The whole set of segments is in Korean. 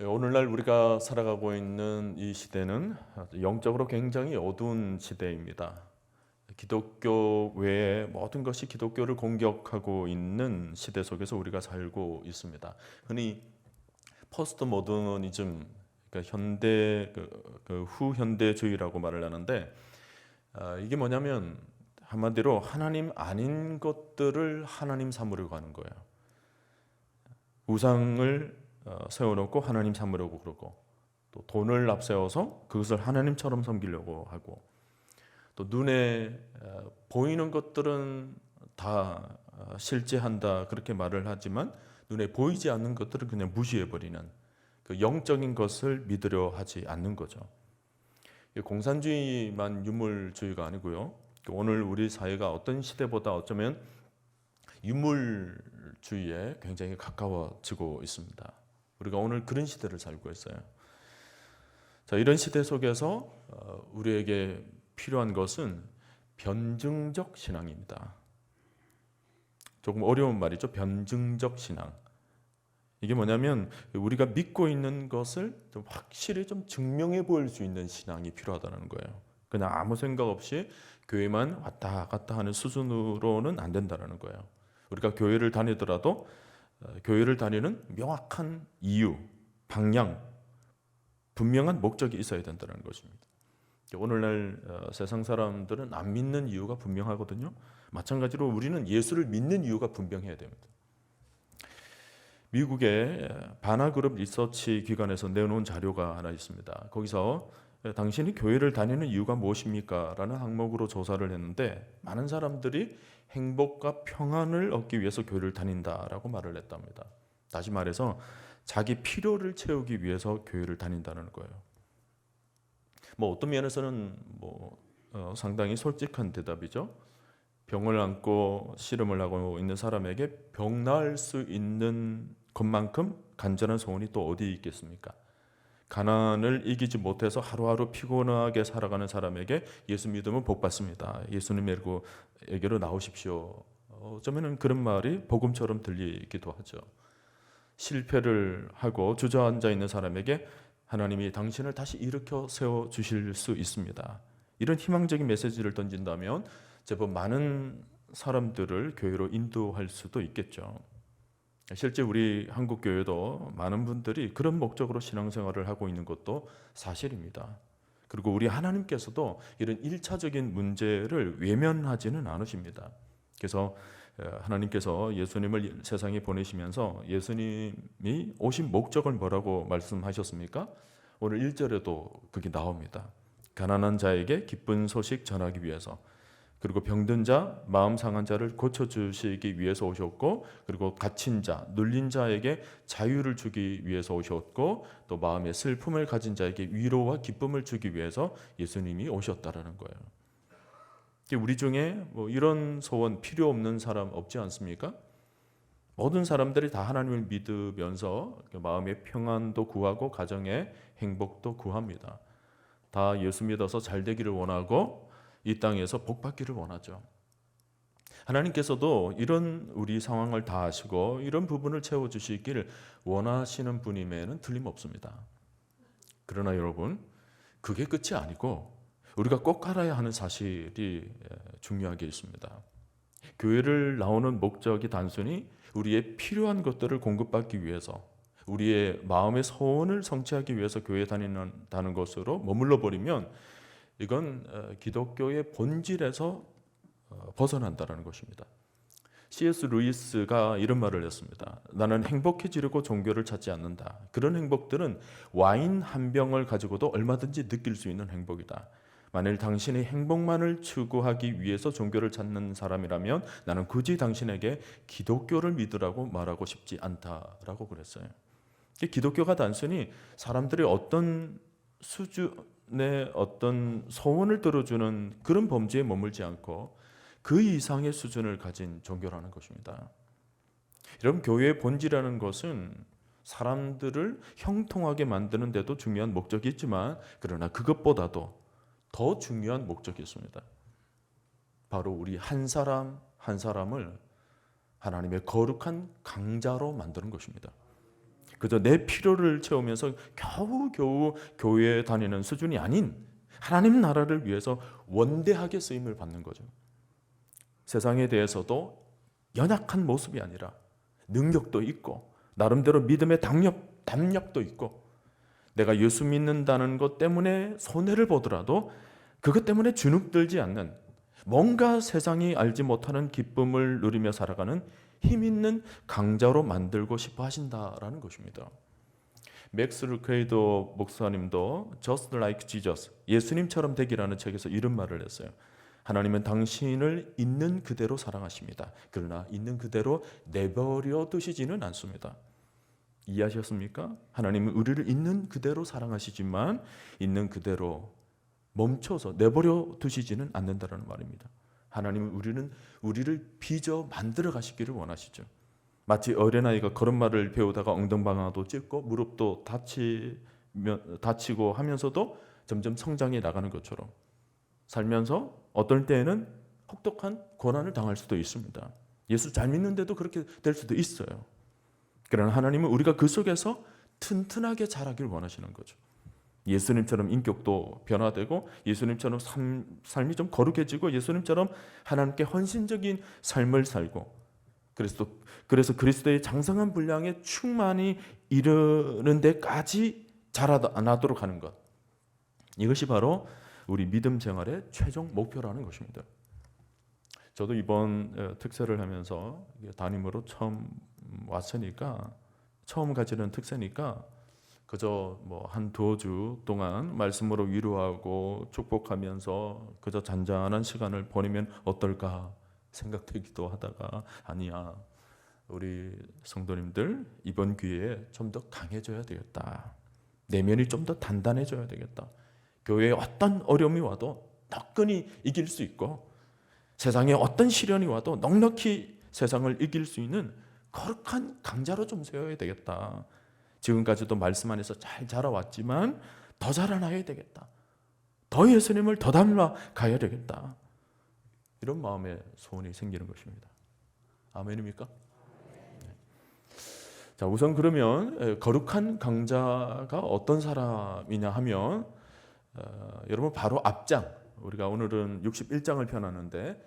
오늘날 우리가 살아가고 있는 이 시대는 영적으로 굉장히 어두운 시대입니다. 기독교 외에 모든 것이 기독교를 공격하고 있는 시대 속에서 우리가 살고 있습니다. 흔히 포스트 모더니즘, 그러니까 후현대주의라고 말을 하는데, 이게 뭐냐면 한마디로 하나님 아닌 것들을 하나님 삼으려고 하는 거예요. 우상을 세워놓고 하나님 삼으려고 그러고, 또 돈을 앞세워서 그것을 하나님처럼 섬기려고 하고, 또 눈에 보이는 것들은 다 실제한다 그렇게 말을 하지만 눈에 보이지 않는 것들은 그냥 무시해버리는, 그 영적인 것을 믿으려 하지 않는 거죠. 공산주의만 유물주의가 아니고요, 오늘 우리 사회가 어떤 시대보다 어쩌면 유물주의에 굉장히 가까워지고 있습니다. 우리가 오늘 그런 시대를 살고 있어요. 자, 이런 시대 속에서 우리에게 필요한 것은 변증적 신앙입니다. 조금 어려운 말이죠. 변증적 신앙. 이게 뭐냐면 우리가 믿고 있는 것을 좀 확실히 좀 증명해 보일 수 있는 신앙이 필요하다는 거예요. 그냥 아무 생각 없이 교회만 왔다 갔다 하는 수준으로는 안 된다는 거예요. 우리가 교회를 다니더라도 교회를 다니는 명확한 이유, 방향, 분명한 목적이 있어야 된다는 것입니다. 오늘날 세상 사람들은 안 믿는 이유가 분명하거든요. 마찬가지로 우리는 예수를 믿는 이유가 분명해야 됩니다. 미국의 바나그룹 리서치 기관에서 내놓은 자료가 하나 있습니다. 거기서 당신이 교회를 다니는 이유가 무엇입니까? 라는 항목으로 조사를 했는데 많은 사람들이 행복과 평안을 얻기 위해서 교회를 다닌다라고 말을 했답니다. 다시 말해서 자기 필요를 채우기 위해서 교회를 다닌다는 거예요. 어떤 면에서는 상당히 솔직한 대답이죠. 병을 안고 씨름을 하고 있는 사람에게 병 나을 수 있는 것만큼 간절한 소원이 또 어디 있겠습니까? 가난을 이기지 못해서 하루하루 피곤하게 살아가는 사람에게 예수 믿으면 복 받습니다. 예수님에게로 나오십시오. 어쩌면 그런 말이 복음처럼 들리기도 하죠. 실패를 하고 주저앉아 있는 사람에게 하나님이 당신을 다시 일으켜 세워 주실 수 있습니다. 이런 희망적인 메시지를 던진다면 제법 많은 사람들을 교회로 인도할 수도 있겠죠. 실제 우리 한국 교회도 많은 분들이 그런 목적으로 신앙생활을 하고 있는 것도 사실입니다. 그리고 우리 하나님께서도 이런 1차적인 문제를 외면하지는 않으십니다. 그래서 하나님께서 예수님을 세상에 보내시면서 예수님이 오신 목적을 뭐라고 말씀하셨습니까? 오늘 1절에도 그게 나옵니다. 가난한 자에게 기쁜 소식 전하기 위해서, 그리고 병든 자, 마음 상한 자를 고쳐주시기 위해서 오셨고, 그리고 갇힌 자, 눌린 자에게 자유를 주기 위해서 오셨고, 또 마음에 슬픔을 가진 자에게 위로와 기쁨을 주기 위해서 예수님이 오셨다라는 거예요. 우리 중에 이런 소원 필요 없는 사람 없지 않습니까? 모든 사람들이 다 하나님을 믿으면서 마음의 평안도 구하고 가정의 행복도 구합니다. 다 예수 믿어서 잘 되기를 원하고 이 땅에서 복 받기를 원하죠. 하나님께서도 이런 우리 상황을 다 아시고 이런 부분을 채워주시기를 원하시는 분임에는 틀림없습니다. 그러나 여러분, 그게 끝이 아니고 우리가 꼭 알아야 하는 사실이 중요하게 있습니다. 교회를 나오는 목적이 단순히 우리의 필요한 것들을 공급받기 위해서, 우리의 마음의 소원을 성취하기 위해서 교회에 다닌다는 것으로 머물러 버리면 이건 기독교의 본질에서 벗어난다는 것입니다. C.S. 루이스가 이런 말을 했습니다. 나는 행복해지려고 종교를 찾지 않는다. 그런 행복들은 와인 한 병을 가지고도 얼마든지 느낄 수 있는 행복이다. 만일 당신이 행복만을 추구하기 위해서 종교를 찾는 사람이라면 나는 굳이 당신에게 기독교를 믿으라고 말하고 싶지 않다라고 그랬어요. 기독교가 단순히 사람들이 어떤 수준의 어떤 소원을 들어주는 그런 범주에 머물지 않고 그 이상의 수준을 가진 종교라는 것입니다. 여러분, 교회의 본질이라는 것은 사람들을 형통하게 만드는 데도 중요한 목적이 있지만, 그러나 그것보다도 더 중요한 목적이 있습니다. 바로 우리 한 사람 한 사람을 하나님의 거룩한 강자로 만드는 것입니다. 그저 내 필요를 채우면서 겨우겨우 교회에 다니는 수준이 아닌 하나님 나라를 위해서 원대하게 쓰임을 받는 거죠. 세상에 대해서도 연약한 모습이 아니라 능력도 있고 나름대로 믿음의 담력도 있고 내가 예수 믿는다는 것 때문에 손해를 보더라도 그것 때문에 주눅들지 않는 뭔가 세상이 알지 못하는 기쁨을 누리며 살아가는 힘 있는 강자로 만들고 싶어 하신다라는 것입니다. 맥스 루케이도 목사님도 Just Like Jesus, 예수님처럼 되기라는 책에서 이런 말을 했어요. 하나님은 당신을 있는 그대로 사랑하십니다. 그러나 있는 그대로 내버려 두시지는 않습니다. 이해하셨습니까? 하나님은 우리를 있는 그대로 사랑하시지만 있는 그대로 멈춰서 내버려 두시지는 않는다는 말입니다. 하나님은 우리를 빚어 만들어 가시기를 원하시죠. 마치 어린아이가 걸음마를 배우다가 엉덩방아도 찢고 무릎도 다치고 하면서도 점점 성장해 나가는 것처럼 살면서 어떨 때에는 혹독한 고난을 당할 수도 있습니다. 예수 잘 믿는데도 그렇게 될 수도 있어요. 그러나 하나님은 우리가 그 속에서 튼튼하게 자라기를 원하시는 거죠. 예수님처럼 인격도 변화되고 예수님처럼 삶이 좀 거룩해지고 예수님처럼 하나님께 헌신적인 삶을 살고 그래서 그리스도의 장성한 분량에 충만히 이르는 데까지 자라나도록 하는 것. 이것이 바로 우리 믿음 생활의 최종 목표라는 것입니다. 저도 이번 특세를 하면서 담임으로 처음 왔으니까 처음 가지는 특세니까 그저 한 두어 주 동안 말씀으로 위로하고 축복하면서 그저 잔잔한 시간을 보내면 어떨까 생각되기도 하다가 아니야. 우리 성도님들 이번 기회에 좀 더 강해져야 되겠다. 내면이 좀 더 단단해져야 되겠다. 교회에 어떤 어려움이 와도 덕분히 이길 수 있고 세상에 어떤 시련이 와도 넉넉히 세상을 이길 수 있는 거룩한 강자로 좀 세워야 되겠다. 지금까지도 말씀 안에서 잘 자라왔지만 더 자라나야 되겠다. 더 예수님을 더 닮아 가야 되겠다. 이런 마음의 소원이 생기는 것입니다. 아멘입니까? 네. 자, 우선 그러면 거룩한 강자가 어떤 사람이냐 하면 여러분 바로 앞장, 우리가 오늘은 61장을 펴놨는데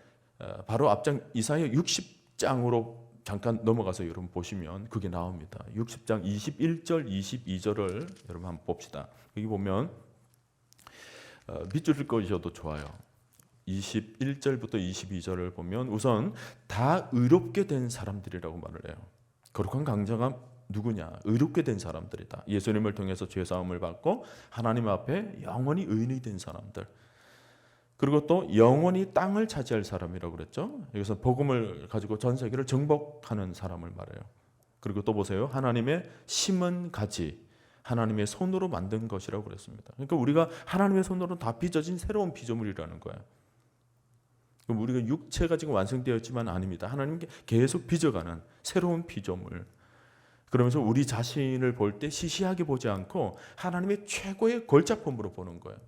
바로 앞장 이사야 60장으로 잠깐 넘어가서 여러분 보시면 그게 나옵니다. 60장 21절 22절을 여러분 한번 봅시다. 여기 보면 밑줄 그으셔도 좋아요. 21절부터 22절을 보면 우선 다 의롭게 된 사람들이라고 말을 해요. 거룩한 강자가 누구냐? 의롭게 된 사람들이다. 예수님을 통해서 죄사함을 받고 하나님 앞에 영원히 의인이 된 사람들. 그리고 또 영원히 땅을 차지할 사람이라고 그랬죠. 여기서 복음을 가지고 전 세계를 정복하는 사람을 말해요. 그리고 또 보세요. 하나님의 심은 가지, 하나님의 손으로 만든 것이라고 그랬습니다. 그러니까 우리가 하나님의 손으로 다 빚어진 새로운 피조물이라는 거예요. 그럼 우리가 육체가 지금 완성되었지만 아닙니다. 하나님께 계속 빚어가는 새로운 피조물. 그러면서 우리 자신을 볼 때 시시하게 보지 않고 하나님의 최고의 걸작품으로 보는 거예요.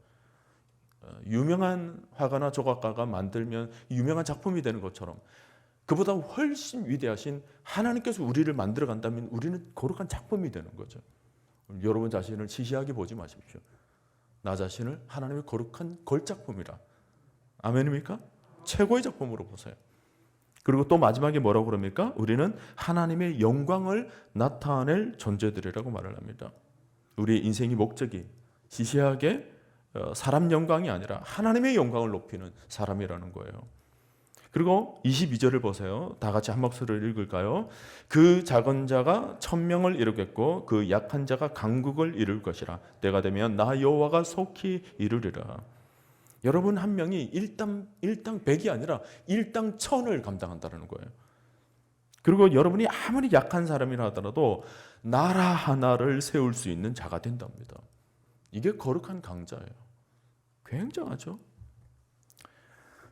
유명한 화가나 조각가가 만들면 유명한 작품이 되는 것처럼 그보다 훨씬 위대하신 하나님께서 우리를 만들어 간다면 우리는 거룩한 작품이 되는 거죠. 여러분 자신을 시시하게 보지 마십시오. 나 자신을 하나님의 거룩한 걸작품이라. 아멘입니까? 최고의 작품으로 보세요. 그리고 또 마지막에 뭐라고 그럽니까? 우리는 하나님의 영광을 나타낼 존재들이라고 말을 합니다. 우리의 인생의 목적이 시시하게 사람 영광이 아니라 하나님의 영광을 높이는 사람이라는 거예요. 그리고 22절을 보세요. 다 같이 한 목소리를 읽을까요? 그 작은 자가 1000명을 이루겠고 그 약한 자가 강국을 이룰 것이라. 때가 되면 나 여호와가 속히 이루리라. 여러분 한 명이 일당 100이 아니라 일당 1000을 감당한다는 거예요. 그리고 여러분이 아무리 약한 사람이라 하더라도 나라 하나를 세울 수 있는 자가 된답니다. 이게 거룩한 강자예요. 굉장하죠?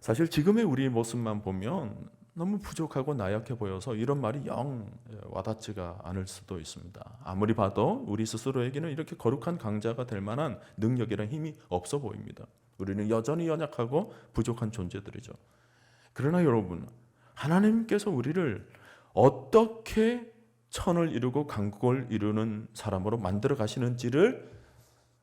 사실 지금의 우리 모습만 보면 너무 부족하고 나약해 보여서 이런 말이 영 와닿지가 않을 수도 있습니다. 아무리 봐도 우리 스스로에게는 이렇게 거룩한 강자가 될 만한 능력이란 힘이 없어 보입니다. 우리는 여전히 연약하고 부족한 존재들이죠. 그러나 여러분, 하나님께서 우리를 어떻게 천을 이루고 강국을 이루는 사람으로 만들어 가시는지를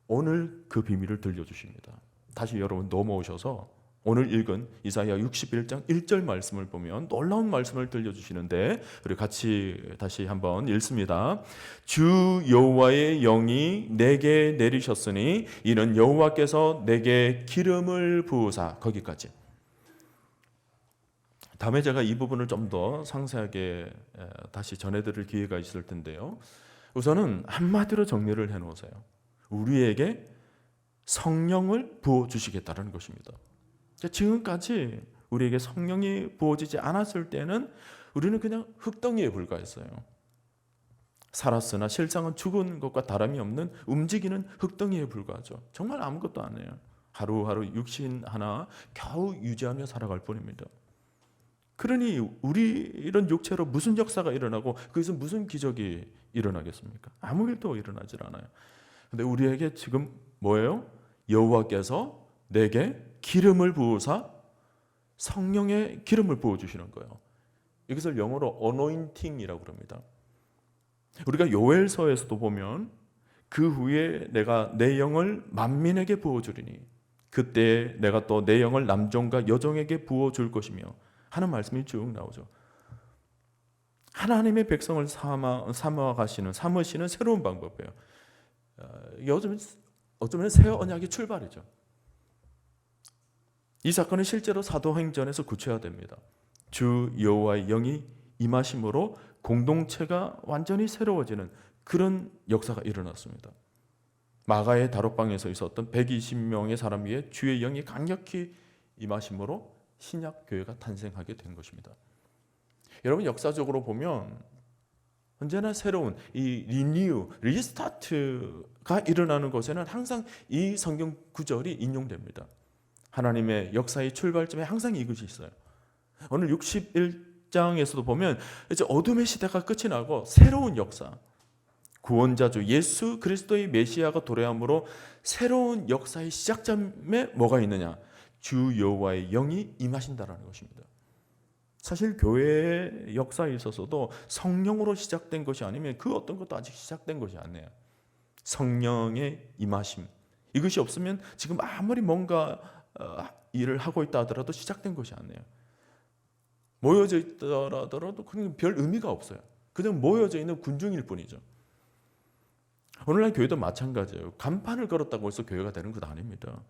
오늘 그 비밀을 들려주십니다. 다시 여러분 넘어오셔서 오늘 읽은 이사야 61장 1절 말씀을 보면 놀라운 말씀을 들려주시는데 우리 같이 다시 한번 읽습니다. 주 여호와의 영이 내게 내리셨으니 이는 여호와께서 내게 기름을 부으사. 거기까지. 다음에 제가 이 부분을 좀 더 상세하게 다시 전해드릴 기회가 있을 텐데요. 우선은 한마디로 정리를 해놓으세요. 우리에게 성령을 부어주시겠다는 것입니다. 지금까지 우리에게 성령이 부어지지 않았을 때는 우리는 그냥 흙덩이에 불과했어요. 살았으나 실상은 죽은 것과 다름이 없는 움직이는 흙덩이에 불과하죠. 정말 아무것도 안 해요. 하루하루 육신 하나 겨우 유지하며 살아갈 뿐입니다. 그러니 우리 이런 육체로 무슨 역사가 일어나고 거기서 무슨 기적이 일어나겠습니까? 아무 일도 일어나질 않아요. 근데 우리에게 지금 뭐예요? 여호와께서 내게 기름을 부으사 성령의 기름을 부어주시는 거예요. 이것을 영어로 anointing이라고 합니다. 우리가 요엘서에서도 보면 그 후에 내가 내 영을 만민에게 부어주리니 그때 내가 또 내 영을 남종과 여종에게 부어줄 것이며 하는 말씀이 쭉 나오죠. 하나님의 백성을 삼으시는 새로운 방법이에요. 어쩌면 새 언약의 출발이죠. 이 사건은 실제로 사도행전에서 구체화됩니다. 주 여호와의 영이 임하심으로 공동체가 완전히 새로워지는 그런 역사가 일어났습니다. 마가의 다락방에서 있었던 120명의 사람 위에 주의 영이 강력히 임하심으로 신약 교회가 탄생하게 된 것입니다. 여러분 역사적으로 보면 언제나 새로운 이 리뉴, 리스타트가 일어나는 것에는 항상 이 성경 구절이 인용됩니다. 하나님의 역사의 출발점에 항상 이것이 있어요. 오늘 61장에서도 보면 이제 어둠의 시대가 끝이 나고 새로운 역사, 구원자주 예수 그리스도의 메시아가 도래함으로 새로운 역사의 시작점에 뭐가 있느냐? 주 여호와의 영이 임하신다라는 것입니다. 사실 교회의 역사에 있어서도 성령으로 시작된 것이 아니면 그 어떤 것도 아직 시작된 것이 아니에요. 성령의 임하심, 이것이 없으면 지금 아무리 뭔가 일을 하고 있다 하더라도 시작된 것이 아니에요. 모여져 있더라도 그냥 별 의미가 없어요. 그냥 모여져 있는 군중일 뿐이죠. 오늘날 교회도 마찬가지예요. 간판을 걸었다고 해서 교회가 되는 것 아닙니다.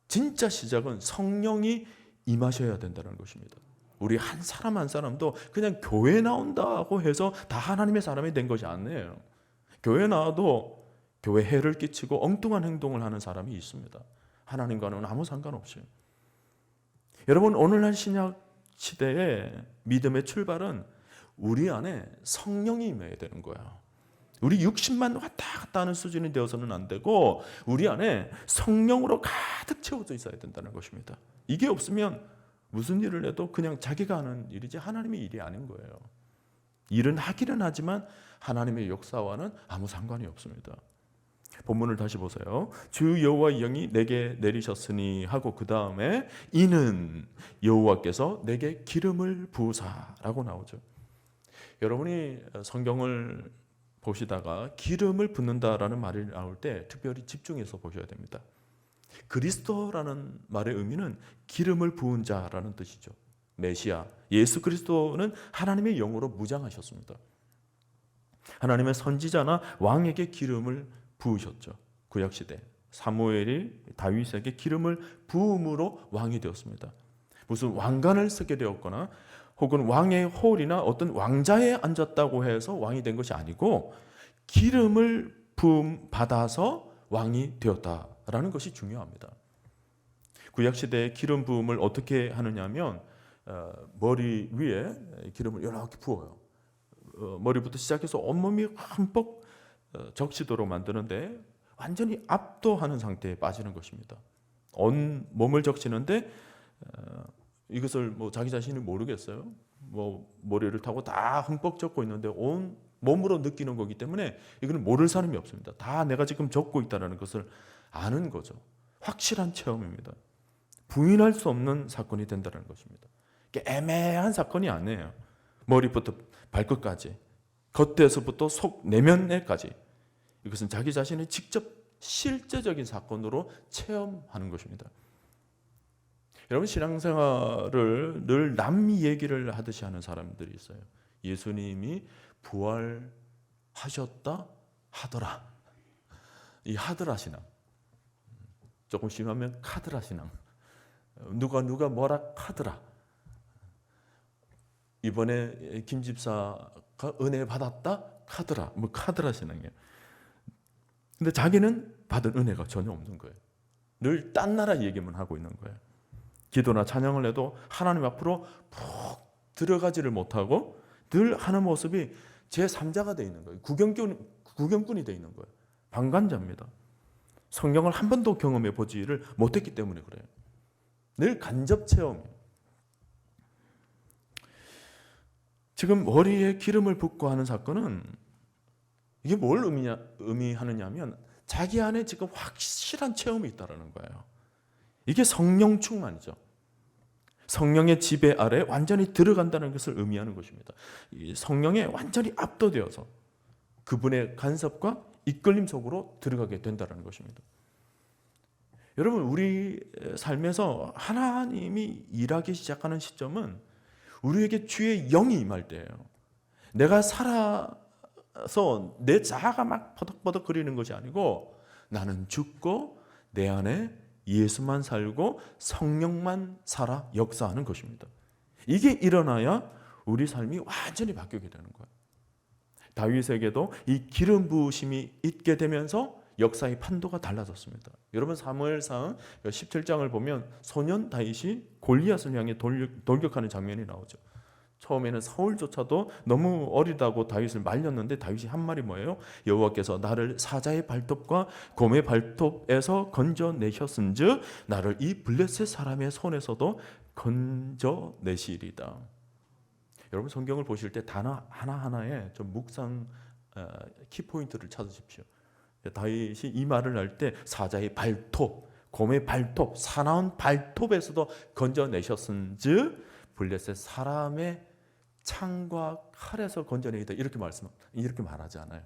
진짜 시작은 성령이 임하셔야 된다는 것입니다. 우리 한 사람 한 사람도 그냥 교회 나온다고 해서 다 하나님의 사람이 된 것이 아니에요. 교회 나와도 교회 해를 끼치고 엉뚱한 행동을 하는 사람이 있습니다. 하나님과는 아무 상관없이. 여러분 오늘날 신약 시대의 믿음의 출발은 우리 안에 성령이 임해야 되는 거야. 우리 육신만 왔다 갔다 하는 수준이 되어서는 안 되고 우리 안에 성령으로 가득 채워져 있어야 된다는 것입니다. 이게 없으면 무슨 일을 해도 그냥 자기가 하는 일이지 하나님의 일이 아닌 거예요. 일은 하기는 하지만 하나님의 역사와는 아무 상관이 없습니다. 본문을 다시 보세요. 주 여호와의 영이 내게 내리셨으니 하고 그 다음에 이는 여호와께서 내게 기름을 부으사라고 나오죠. 여러분이 성경을 보시다가 기름을 붓는다라는 말이 나올 때 특별히 집중해서 보셔야 됩니다. 그리스도라는 말의 의미는 기름을 부은 자라는 뜻이죠. 메시아, 예수 그리스도는 하나님의 영으로 무장하셨습니다. 하나님의 선지자나 왕에게 기름을 부으셨죠. 구약시대 사무엘이 다윗에게 기름을 부음으로 왕이 되었습니다. 무슨 왕관을 쓰게 되었거나 혹은 왕의 홀이나 어떤 왕자에 앉았다고 해서 왕이 된 것이 아니고 기름을 부음 받아서 왕이 되었다라는 것이 중요합니다. 구약시대의 기름 부음을 어떻게 하느냐면 머리 위에 기름을 이렇게 부어요. 머리부터 시작해서 온몸이 흠뻑 적시도록 만드는데 완전히 압도하는 상태에 빠지는 것입니다. 온 몸을 적시는데 이것을 뭐 자기 자신이 모르겠어요. 뭐 머리를 타고 다 흠뻑 적고 있는데 온 몸으로 느끼는 거기 때문에 이거는 모를 사람이 없습니다. 다 내가 지금 적고 있다는 것을 아는 거죠. 확실한 체험입니다. 부인할 수 없는 사건이 된다는 것입니다. 애매한 사건이 아니에요. 머리부터 발끝까지, 겉에서부터 속 내면에까지, 이것은 자기 자신이 직접 실제적인 사건으로 체험하는 것입니다. 여러분, 신앙생활을 늘 남 얘기를 하듯이 하는 사람들이 있어요. 예수님이 부활하셨다 하더라. 이 하더라 신앙. 조금 심하면 카드라 신앙. 누가 뭐라 하더라. 이번에 김 집사가 은혜 받았다 카드라. 뭐 카드라 신앙이에요. 근데 자기는 받은 은혜가 전혀 없는 거예요. 늘 딴 나라 얘기만 하고 있는 거예요. 기도나 찬양을 해도 하나님 앞으로 푹 들어가지를 못하고 늘 하는 모습이 제3자가 되어 있는 거예요. 구경꾼이 되어 있는 거예요. 방관자입니다. 성령을 한 번도 경험해 보지를 못했기 때문에 그래요. 늘 간접 체험이에요. 지금 머리에 기름을 붓고 하는 사건은 이게 뭘 의미하느냐면 자기 안에 지금 확실한 체험이 있다는 거예요. 이게 성령 충만이죠. 성령의 지배 아래 완전히 들어간다는 것을 의미하는 것입니다. 이 성령에 완전히 압도되어서 그분의 간섭과 이끌림 속으로 들어가게 된다는 것입니다. 여러분, 우리 삶에서 하나님이 일하기 시작하는 시점은 우리에게 주의 영이 임할 때예요. 내가 살아서 내 자아가 막 버덕버덕거리는 것이 아니고 나는 죽고 내 안에 예수만 살고 성령만 살아 역사하는 것입니다. 이게 일어나야 우리 삶이 완전히 바뀌게 되는 거예요. 다윗에게도 이 기름 부으심이 있게 되면서 역사의 판도가 달라졌습니다. 여러분, 사무엘상 17장을 보면 소년 다윗이 골리앗을 향해 돌격하는 장면이 나오죠. 처음에는 사울조차도 너무 어리다고 다윗을 말렸는데 다윗이 한 말이 뭐예요? 여호와께서 나를 사자의 발톱과 곰의 발톱에서 건져내셨은즉 나를 이 블레셋 사람의 손에서도 건져내시리다. 여러분, 성경을 보실 때 단어 하나하나에 좀 묵상 키포인트를 찾으십시오. 다윗이 이 말을 할 때 사자의 발톱, 곰의 발톱, 사나운 발톱에서도 건져내셨은즉 블레셋 사람의 창과 칼에서 건져내이다, 이렇게 말하지 않아요.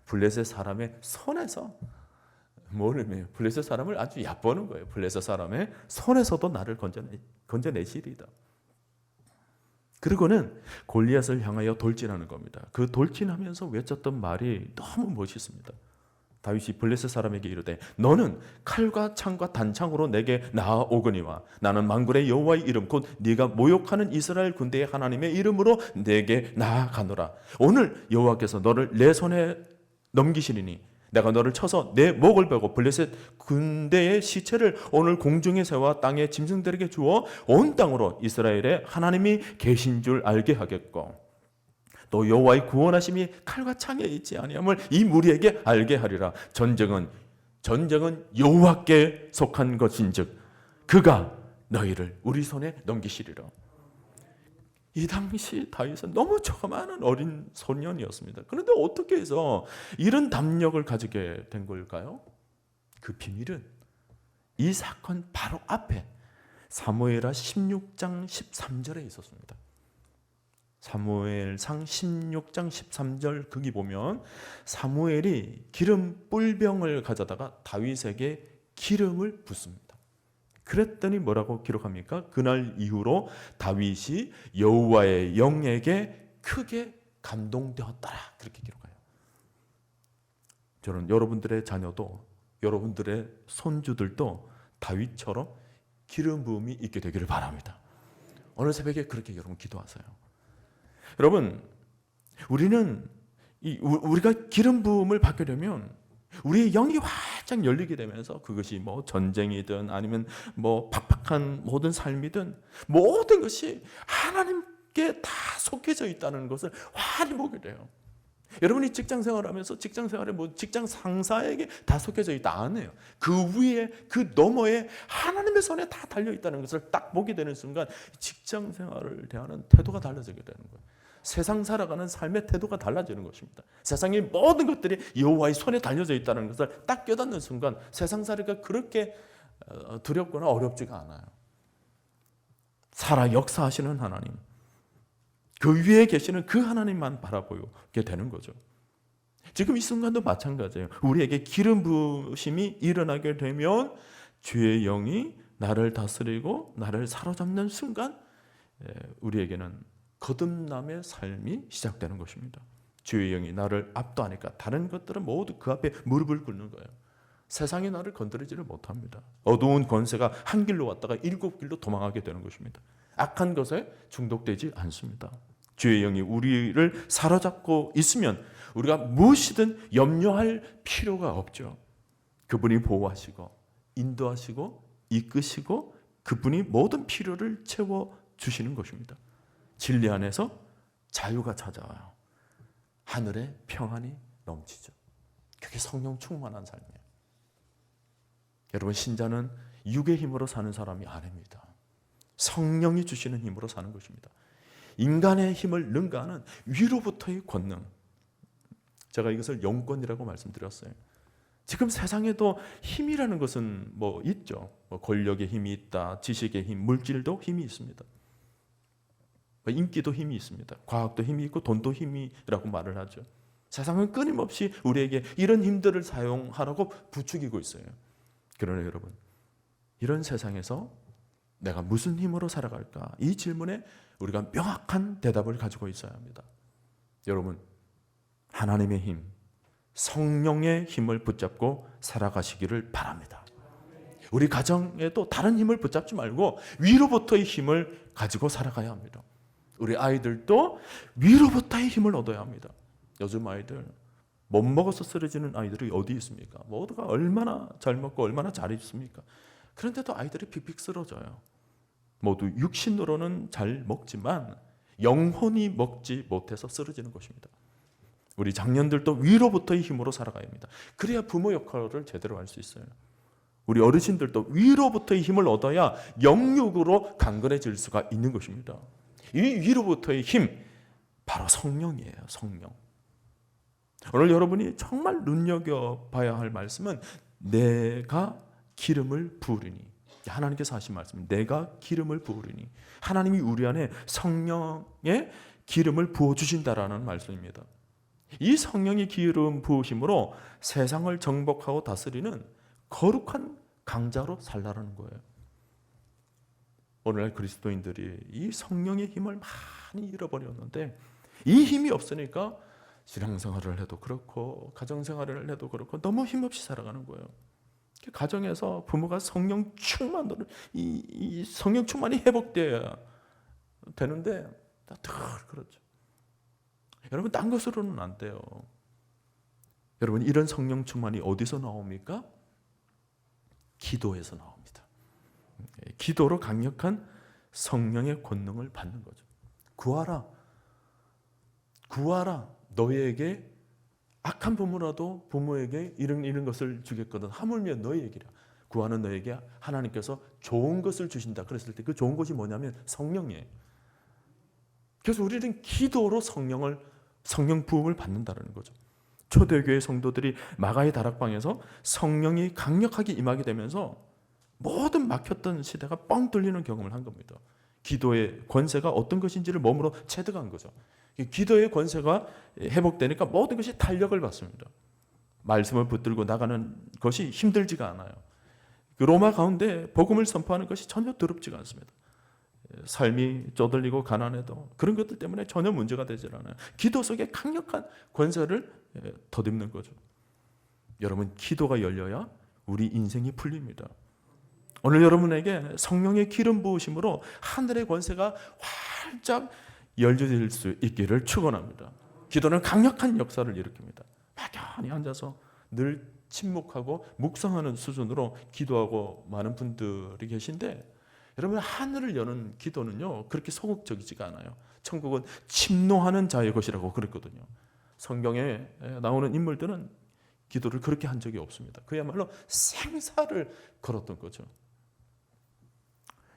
블레셋 사람의 손에서, 뭘 의미해요? 블레셋 사람을 아주 얕보는 거예요. 블레셋 사람의 손에서도 나를 건져내시리다. 그리고는 골리앗을 향하여 돌진하는 겁니다. 그 돌진하면서 외쳤던 말이 너무 멋있습니다. 다윗이 블레셋 사람에게 이르되 너는 칼과 창과 단창으로 내게 나아오거니와 나는 만군의 여호와의 이름 곧 네가 모욕하는 이스라엘 군대의 하나님의 이름으로 내게 나아가노라. 오늘 여호와께서 너를 내 손에 넘기시리니 내가 너를 쳐서 내 목을 베고 블레셋 군대의 시체를 오늘 공중의 새와 땅의 짐승들에게 주어 온 땅으로 이스라엘의 하나님이 계신 줄 알게 하겠고 또 여호와의 구원하심이 칼과 창에 있지 아니함을 이 무리에게 알게 하리라. 전쟁은 여호와께 속한 것인즉 그가 너희를 우리 손에 넘기시리라. 이 당시 다윗은 너무 조그마한 어린 소년이었습니다. 그런데 어떻게 해서 이런 담력을 가지게 된 걸까요? 그 비밀은 이 사건 바로 앞에 사무엘하 16장 13절에 있었습니다. 사무엘상 16장 13절 거기 보면 사무엘이 기름 뿔병을 가져다가 다윗에게 기름을 붓습니다. 그랬더니 뭐라고 기록합니까? 그날 이후로 다윗이 여호와의 영에게 크게 감동되었더라, 그렇게 기록해요. 저는 여러분들의 자녀도 여러분들의 손주들도 다윗처럼 기름 부음이 있게 되기를 바랍니다. 오늘 새벽에 그렇게 여러분 기도하세요. 여러분, 우리가 기름 부음을 받게 되면 우리의 영이 활짝 열리게 되면서 그것이 뭐 전쟁이든 아니면 뭐 팍팍한 모든 삶이든 모든 것이 하나님께 다 속해져 있다는 것을 환히 보게 돼요. 여러분이 직장 생활하면서 직장 생활에 뭐 직장 상사에게 다 속해져 있다 안 해요. 그 위에 그 너머에 하나님의 손에 다 달려 있다는 것을 딱 보게 되는 순간 직장 생활을 대하는 태도가 달라지게 되는 거예요. 세상 살아가는 삶의 태도가 달라지는 것입니다. 세상의 모든 것들이 여호와의 손에 달려져 있다는 것을 딱 깨닫는 순간 세상살이가 그렇게 두렵거나 어렵지가 않아요. 살아 역사하시는 하나님, 그 위에 계시는 그 하나님만 바라보게 되는 거죠. 지금 이 순간도 마찬가지예요. 우리에게 기름 부으심이 일어나게 되면 주의 영이 나를 다스리고 나를 사로잡는 순간 우리에게는 거듭남의 삶이 시작되는 것입니다. 주의 영이 나를 압도하니까 다른 것들은 모두 그 앞에 무릎을 꿇는 거예요. 세상이 나를 건드리지를 못합니다. 어두운 권세가 한 길로 왔다가 7길로 도망하게 되는 것입니다. 악한 것에 중독되지 않습니다. 주의 영이 우리를 사로잡고 있으면 우리가 무엇이든 염려할 필요가 없죠. 그분이 보호하시고 인도하시고 이끄시고 그분이 모든 필요를 채워주시는 것입니다. 진리 안에서 자유가 찾아와요. 하늘의 평안이 넘치죠. 그게 성령 충만한 삶이에요. 여러분, 신자는 육의 힘으로 사는 사람이 아닙니다. 성령이 주시는 힘으로 사는 것입니다. 인간의 힘을 능가하는 위로부터의 권능. 제가 이것을 영권이라고 말씀드렸어요. 지금 세상에도 힘이라는 것은 뭐 있죠. 권력의 힘이 있다, 지식의 힘, 물질도 힘이 있습니다. 인기도 힘이 있습니다. 과학도 힘이 있고 돈도 힘이라고 말을 하죠. 세상은 끊임없이 우리에게 이런 힘들을 사용하라고 부추기고 있어요. 그러나 여러분, 이런 세상에서 내가 무슨 힘으로 살아갈까? 이 질문에 우리가 명확한 대답을 가지고 있어야 합니다. 여러분, 하나님의 힘, 성령의 힘을 붙잡고 살아가시기를 바랍니다. 우리 가정에도 다른 힘을 붙잡지 말고 위로부터의 힘을 가지고 살아가야 합니다. 우리 아이들도 위로부터의 힘을 얻어야 합니다. 요즘 아이들 못 먹어서 쓰러지는 아이들이 어디 있습니까? 모두가 얼마나 잘 먹고 얼마나 잘 입습니까? 그런데도 아이들이 픽픽 쓰러져요. 모두 육신으로는 잘 먹지만 영혼이 먹지 못해서 쓰러지는 것입니다. 우리 장년들도 위로부터의 힘으로 살아가야 합니다. 그래야 부모 역할을 제대로 할 수 있어요. 우리 어르신들도 위로부터의 힘을 얻어야 영육으로 강건해질 수가 있는 것입니다. 이 위로부터의 힘, 바로 성령이에요. 성령. 오늘 여러분이 정말 눈여겨봐야 할 말씀은 내가 기름을 부으리니. 하나님께서 하신 말씀, 내가 기름을 부으리니. 하나님이 우리 안에 성령의 기름을 부어주신다라는 말씀입니다. 이 성령의 기름 부으심으로 세상을 정복하고 다스리는 거룩한 강자로 살라는 거예요. 오늘날 그리스도인들이 이 성령의 힘을 많이 잃어버렸는데 이 힘이 없으니까 신앙생활을 해도 그렇고 가정생활을 해도 그렇고 너무 힘없이 살아가는 거예요. 가정에서 부모가 성령 충만으로 이 성령 충만이 회복돼야 되는데 늘 그렇죠. 여러분, 딴 것으로는 안 돼요. 여러분, 이런 성령 충만이 어디서 나옵니까? 기도에서 나옵니다. 기도로 강력한 성령의 권능을 받는 거죠. 구하라. 구하라. 너희에게 악한 부모라도 부모에게 이런 것을 주겠거든. 하물며 너희에게라. 구하는 너에게 하나님께서 좋은 것을 주신다. 그랬을 때 그 좋은 것이 뭐냐면 성령이에요. 그래서 우리는 기도로 성령 부음을 받는다는 거죠. 초대교회 성도들이 마가의 다락방에서 성령이 강력하게 임하게 되면서 모든 막혔던 시대가 뻥 뚫리는 경험을 한 겁니다. 기도의 권세가 어떤 것인지를 몸으로 체득한 거죠. 기도의 권세가 회복되니까 모든 것이 탄력을 받습니다. 말씀을 붙들고 나가는 것이 힘들지가 않아요. 그 로마 가운데 복음을 선포하는 것이 전혀 더럽지가 않습니다. 삶이 쪼들리고 가난해도 그런 것들 때문에 전혀 문제가 되질 않아요. 기도 속에 강력한 권세를 덧입는 거죠. 여러분, 기도가 열려야 우리 인생이 풀립니다. 오늘 여러분에게 성령의 기름 부으심으로 하늘의 권세가 활짝 열려질 수 있기를 축원합니다. 기도는 강력한 역사를 일으킵니다. 막연히 앉아서 늘 침묵하고 묵상하는 수준으로 기도하고 많은 분들이 계신데, 여러분, 하늘을 여는 기도는요 그렇게 소극적이지가 않아요. 천국은 침노하는 자의 것이라고 그랬거든요. 성경에 나오는 인물들은 기도를 그렇게 한 적이 없습니다. 그야말로 생사를 걸었던 거죠.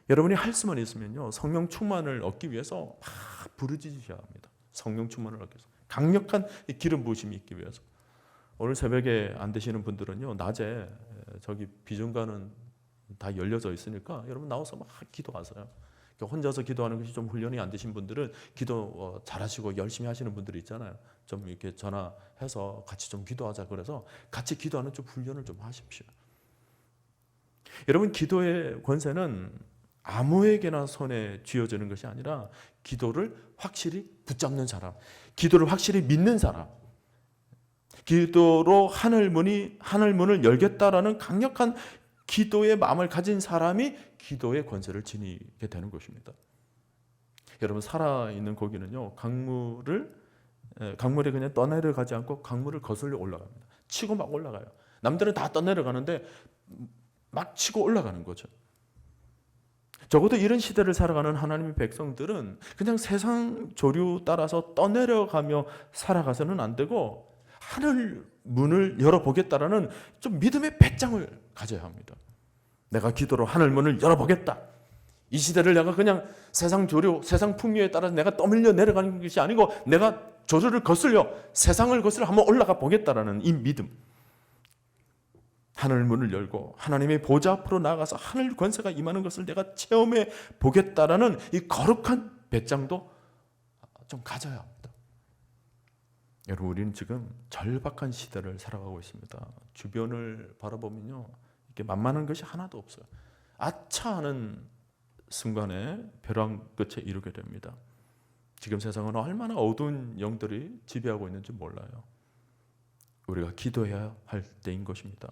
여러분이 할 수만 있으면요 성령 충만을 얻기 위해서 막 부르짖으셔야 합니다. 성령 충만을 얻기 위해서 강력한 기름 부으심이 있기 위해서. 오늘 새벽에 안 되시는 분들은요 낮에 저기 비중가는 다 열려져 있으니까 여러분 나와서 막 기도하세요. 그러니까 혼자서 기도하는 것이 좀 훈련이 안 되신 분들은 기도 잘하시고 열심히 하시는 분들이 있잖아요. 좀 이렇게 전화해서 같이 좀 기도하자 그래서 같이 기도하는 좀 훈련을 좀 하십시오. 여러분, 기도의 권세는 아무에게나 손에 쥐어지는 것이 아니라 기도를 확실히 붙잡는 사람, 기도를 확실히 믿는 사람, 기도로 하늘 문을 열겠다라는 강력한 기도의 마음을 가진 사람이 기도의 권세를 지니게 되는 것입니다. 여러분, 살아있는 고기는요, 강물에 그냥 떠내려가지 않고 강물을 거슬려 올라갑니다. 치고 막 올라가요. 남들은 다 떠내려가는데 막 치고 올라가는 거죠. 적어도 이런 시대를 살아가는 하나님의 백성들은 그냥 세상 조류 따라서 떠내려가며 살아가서는 안 되고 하늘 문을 열어보겠다라는 좀 믿음의 배짱을 가져야 합니다. 내가 기도로 하늘 문을 열어보겠다. 이 시대를 내가 그냥 세상 조류, 세상 풍요에 따라서 내가 떠밀려 내려가는 것이 아니고 내가 조류를 거슬려 세상을 거슬려 한번 올라가 보겠다라는 이 믿음. 하늘 문을 열고 하나님의 보좌 앞으로 나아가서 하늘 권세가 임하는 것을 내가 체험해 보겠다라는 이 거룩한 배짱도 좀 가져야 합니다. 여러분, 우리는 지금 절박한 시대를 살아가고 있습니다. 주변을 바라보면요, 이렇게 만만한 것이 하나도 없어요. 아차 하는 순간에 벼랑 끝에 이르게 됩니다. 지금 세상은 얼마나 어두운 영들이 지배하고 있는지 몰라요. 우리가 기도해야 할 때인 것입니다.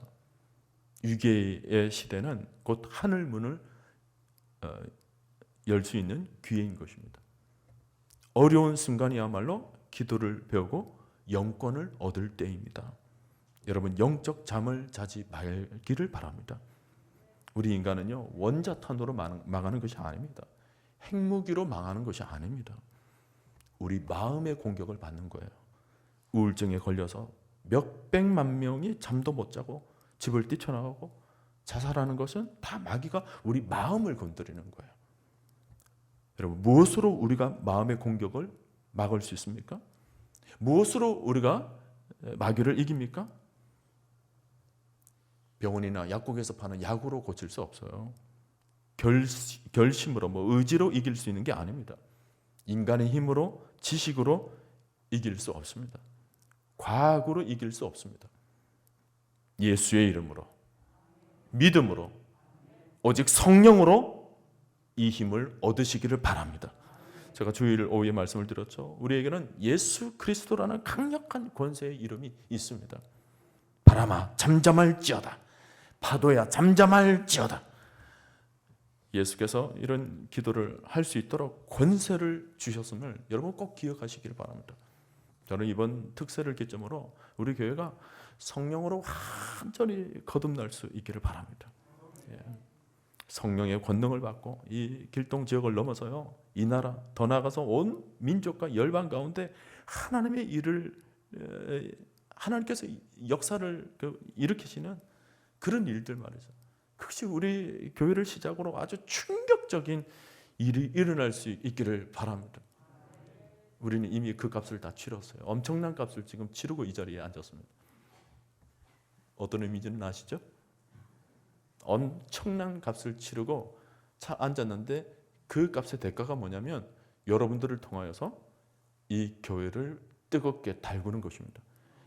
위기의 시대는 곧 하늘 문을 열 수 있는 기회인 것입니다. 어려운 순간이야말로 기도를 배우고 영권을 얻을 때입니다. 여러분, 영적 잠을 자지 말기를 바랍니다. 우리 인간은요, 원자탄으로 망하는 것이 아닙니다. 핵무기로 망하는 것이 아닙니다. 우리 마음의 공격을 받는 거예요. 우울증에 걸려서 몇백만 명이 잠도 못 자고 집을 뛰쳐나가고 자살하는 것은 다 마귀가 우리 마음을 건드리는 거예요. 여러분, 무엇으로 우리가 마음의 공격을 막을 수 있습니까? 무엇으로 우리가 마귀를 이깁니까? 병원이나 약국에서 파는 약으로 고칠 수 없어요. 결심으로, 의지로 이길 수 있는 게 아닙니다. 인간의 힘으로, 지식으로 이길 수 없습니다. 과학으로 이길 수 없습니다. 예수의 이름으로, 믿음으로, 오직 성령으로 이 힘을 얻으시기를 바랍니다. 제가 주일 오후에 말씀을 드렸죠. 우리에게는 예수 그리스도라는 강력한 권세의 이름이 있습니다. 바람아 잠잠할지어다, 파도야 잠잠할지어다. 예수께서 이런 기도를 할 수 있도록 권세를 주셨음을 여러분 꼭 기억하시길 바랍니다. 저는 이번 특세를 기점으로 우리 교회가 성령으로 완전히 거듭날 수 있기를 바랍니다. 성령의 권능을 받고 이 길동 지역을 넘어서요, 이 나라 더 나아가서 온 민족과 열방 가운데 하나님의 일을, 하나님께서 역사를 일으키시는 그런 일들 말이죠. 그것이 우리 교회를 시작으로 아주 충격적인 일이 일어날 수 있기를 바랍니다. 우리는 이미 그 값을 다 치렀어요. 엄청난 값을 지금 치르고 이 자리에 앉았습니다. 어떤 의미인지는 아시죠? 엄청난 값을 치르고 앉았는데 그 값의 대가가 뭐냐면 여러분들을 통하여서 이 교회를 뜨겁게 달구는 것입니다.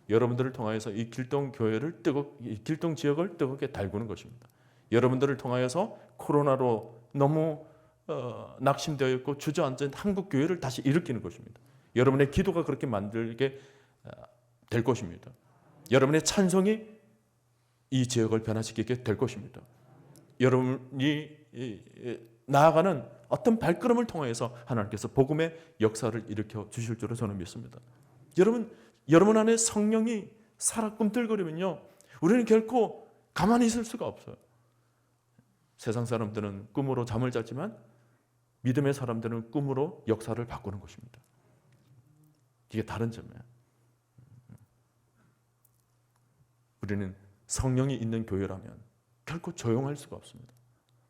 여러분들을 통하여서 이 길동 교회를 이 길동 지역을 뜨겁게 달구는 것입니다. 여러분들을 통하여서 코로나로 너무 낙심되어 있고 주저앉은 한국 교회를 다시 일으키는 것입니다. 여러분의 기도가 그렇게 만들게 될 것입니다. 여러분의 찬송이 이 지역을 변화시키게 될 것입니다. 여러분이 나아가는 어떤 발걸음을 통해서 하나님께서 복음의 역사를 일으켜 주실 줄로 저는 믿습니다. 여러분 안에 성령이 살아 꿈틀거리면요, 우리는 결코 가만히 있을 수가 없어요. 세상 사람들은 꿈으로 잠을 자지만 믿음의 사람들은 꿈으로 역사를 바꾸는 것입니다. 이게 다른 점이에요. 우리는 성령이 있는 교회라면 결코 조용할 수가 없습니다.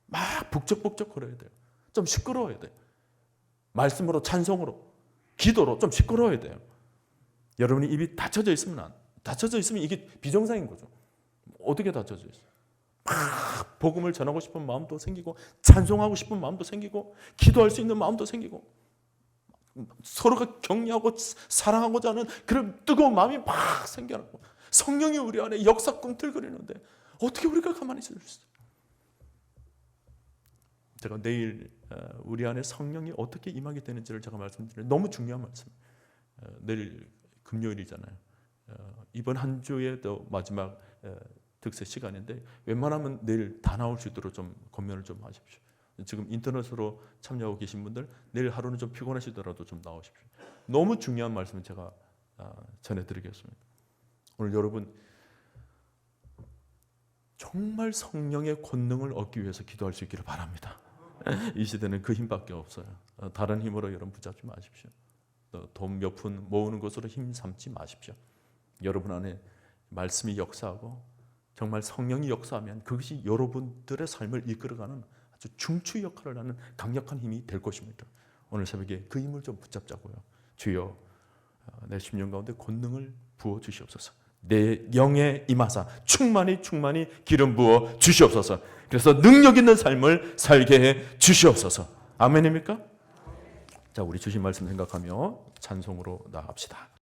막 북적북적 거려야 돼요. 좀 시끄러워야 돼요. 말씀으로, 찬송으로, 기도로 좀 시끄러워야 돼요. 여러분이 입이 닫혀져 있으면 이게 비정상인 거죠. 어떻게 닫혀져 있어요? 막 복음을 전하고 싶은 마음도 생기고 찬송하고 싶은 마음도 생기고 기도할 수 있는 마음도 생기고 서로가 격려하고 사랑하고자 하는 그런 뜨거운 마음이 막 생겨나고 성령이 우리 안에 역사 꿈틀거리는데 어떻게 우리가 가만히 있을 수 있어요? 제가 내일 우리 안에 성령이 어떻게 임하게 되는지를 제가 말씀드려요. 너무 중요한 말씀. 내일 금요일이잖아요. 이번 한 주의 또 마지막 특세 시간인데 웬만하면 내일 다 나올 수 있도록 좀 권면을 좀 하십시오. 지금 인터넷으로 참여하고 계신 분들 내일 하루는 좀 피곤하시더라도 좀 나오십시오. 너무 중요한 말씀을 제가 전해드리겠습니다. 오늘 여러분 정말 성령의 권능을 얻기 위해서 기도할 수 있기를 바랍니다. 이 시대는 그 힘밖에 없어요. 다른 힘으로 여러분 붙잡지 마십시오. 돈 몇 푼 모으는 것으로 힘 삼지 마십시오. 여러분 안에 말씀이 역사하고 정말 성령이 역사하면 그것이 여러분들의 삶을 이끌어가는 아주 중추 역할을 하는 강력한 힘이 될 것입니다. 오늘 새벽에 그 힘을 좀 붙잡자고요. 주여 내 심령 가운데 권능을 부어 주시옵소서. 내 영에 임하사 충만히 기름 부어 주시옵소서. 그래서 능력 있는 삶을 살게 해 주시옵소서. 아멘입니까? 자, 우리 주신 말씀 생각하며 찬송으로 나갑시다.